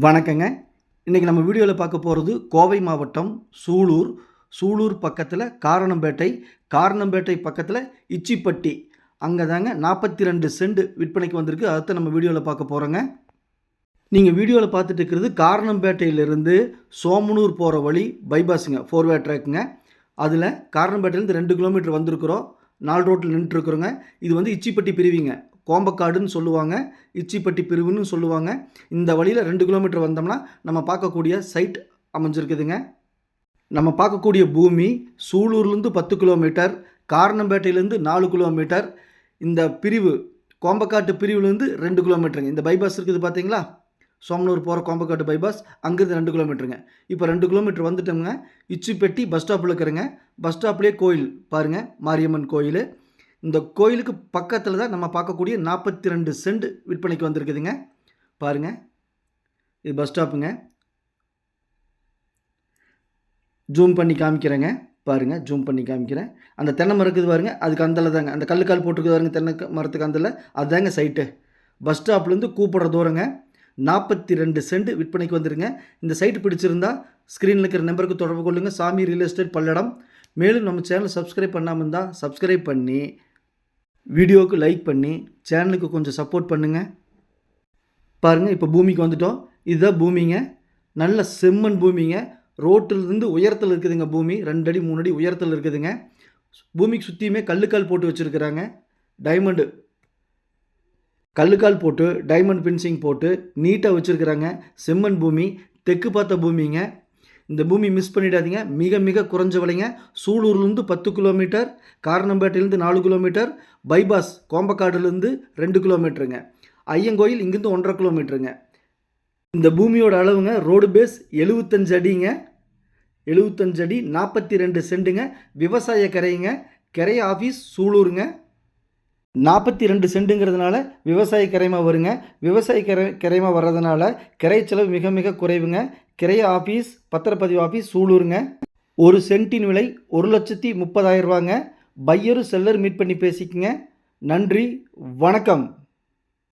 வணக்கங்க. இன்றைக்கி நம்ம வீடியோவில் பார்க்க போகிறது கோவை மாவட்டம் சூலூர். சூலூர் பக்கத்தில் காரணம்பேட்டை, காரணம்பேட்டை பக்கத்தில் இச்சிப்பட்டி. அங்கே தாங்க 42 சென்ட் விற்பனைக்கு வந்திருக்கு. அதைத்தான் நம்ம வீடியோவில் பார்க்க போகிறோங்க. நீங்கள் வீடியோவில் பார்த்துட்டு இருக்கிறது காரணம்பேட்டையிலிருந்து சோமனூர் போகிற வழி பைபாஸுங்க, 4-வே ட்ராக்குங்க. அதில் காரணம்பேட்டையிலேருந்து 2 கிலோமீட்டர் வந்திருக்கிறோம். 4 ரோட்டில் நின்றுட்டுருக்குறோங்க. இது வந்து இச்சிப்பட்டி பிரிவிங்க, கோம்பக்காடுன்னு சொல்லுவாங்க, இச்சிப்பட்டி பிரிவுன்னு சொல்லுவாங்க. இந்த வழியில் 2 கிலோமீட்டர் வந்தோம்னா நம்ம பார்க்கக்கூடிய சைட் அமைஞ்சிருக்குதுங்க. நம்ம பார்க்கக்கூடிய பூமி சூலூர்லேருந்து 10 கிலோமீட்டர், காரணம்பேட்டையிலேருந்து 4 கிலோமீட்டர். இந்த பிரிவு கோம்பக்காட்டு பிரிவுலேருந்து 2 கிலோமீட்டருங்க. இந்த பைபாஸ் இருக்குது பார்த்தீங்களா, சோமனூர் போகிற கோம்பக்காட்டு பைபாஸ், அங்கேருந்து 2 கிலோமீட்டருங்க. இப்போ 2 கிலோமீட்டர் வந்துட்டோங்க. இச்சிப்பட்டி பஸ் ஸ்டாப்பில் இருக்கிறேங்க. பஸ் ஸ்டாப்லேயே கோயில் பாருங்கள், மாரியம்மன் கோயில். இந்த கோயிலுக்கு பக்கத்தில் தான் நம்ம பார்க்கக்கூடிய 42 சென்ட் விற்பனைக்கு வந்திருக்குதுங்க. பாருங்கள், இது பஸ் ஸ்டாப்புங்க. ஜூம் பண்ணி காமிக்கிறேங்க. பாருங்கள், ஜூம் பண்ணி காமிக்கிறேன். அந்த தென்னை மரம் இருக்குது பாருங்கள், அதுக்கு அந்தல தாங்க, அந்த கல்லுக்கால் போட்டுருக்குது பாருங்க, தென்னை மரத்துக்கு அந்தல, அதுதாங்க சைட்டு. பஸ் ஸ்டாப்லேருந்து கூப்பிட்ற தூரங்க. 42 சென்ட் விற்பனைக்கு வந்துருங்க. இந்த சைட்டு பிடிச்சிருந்தா ஸ்க்ரீனில் இருக்கிற நம்பருக்கு தொடர்பு கொள்ளுங்கள். சாமி ரியல் எஸ்டேட் பல்லடம். மேலும் நம்ம சேனலை சப்ஸ்கிரைப் பண்ணாமல் இருந்தால் சப்ஸ்கிரைப் பண்ணி, வீடியோவுக்கு லைக் பண்ணி, சேனலுக்கு கொஞ்சம் சப்போர்ட் பண்ணுங்கள். பாருங்கள், இப்போ பூமிக்கு வந்துட்டோம். இதுதான் பூமிங்க. நல்ல செம்மண் பூமிங்க. ரோட்டிலிருந்து உயரத்தில் இருக்குதுங்க பூமி. 2 அடி 3 அடி உயரத்தில் இருக்குதுங்க. பூமிக்கு சுற்றியுமே கல்லுக்கால் போட்டு வச்சுருக்குறாங்க. டைமண்டு கல்லுக்கால் போட்டு டைமண்ட் பின்சிங் போட்டு நீட்டாக வச்சுருக்குறாங்க. செம்மண் பூமி, தெற்கு பார்த்த பூமிங்க. இந்த பூமி மிஸ் பண்ணிடாதீங்க. மிக மிக குறைஞ்ச விலைங்க. சூலூர்லேருந்து 10 கிலோமீட்டர், காரணம்பேட்டையிலேருந்து 4 கிலோமீட்டர், பைபாஸ் கோம்பக்காடுலேருந்து 2 கிலோமீட்டருங்க, ஐயங்கோயில் இங்கேருந்து 1.5 கிலோமீட்டருங்க. இந்த பூமியோட அளவுங்க, ரோடு பேஸ் 75 அடிங்க, 75 அடி, 42 சென்ட்டுங்க. விவசாய கரைங்க, கரை ஆஃபீஸ் சூலூருங்க. 42 சென்ட்டுங்கிறதுனால விவசாய கரைமா வருங்க. விவசாய கரைமா வர்றதுனால கிரை செலவு மிக மிக குறைவுங்க. கிரை ஆஃபீஸ், பத்திரப்பதிவு ஆஃபீஸ் சூலூருங்க. ஒரு சென்ட்டின் விலை 1,30,000 ரூபாங்க. பையரும் செல்லர் மீட் பண்ணி பேசிக்கங்க. நன்றி, வணக்கம்.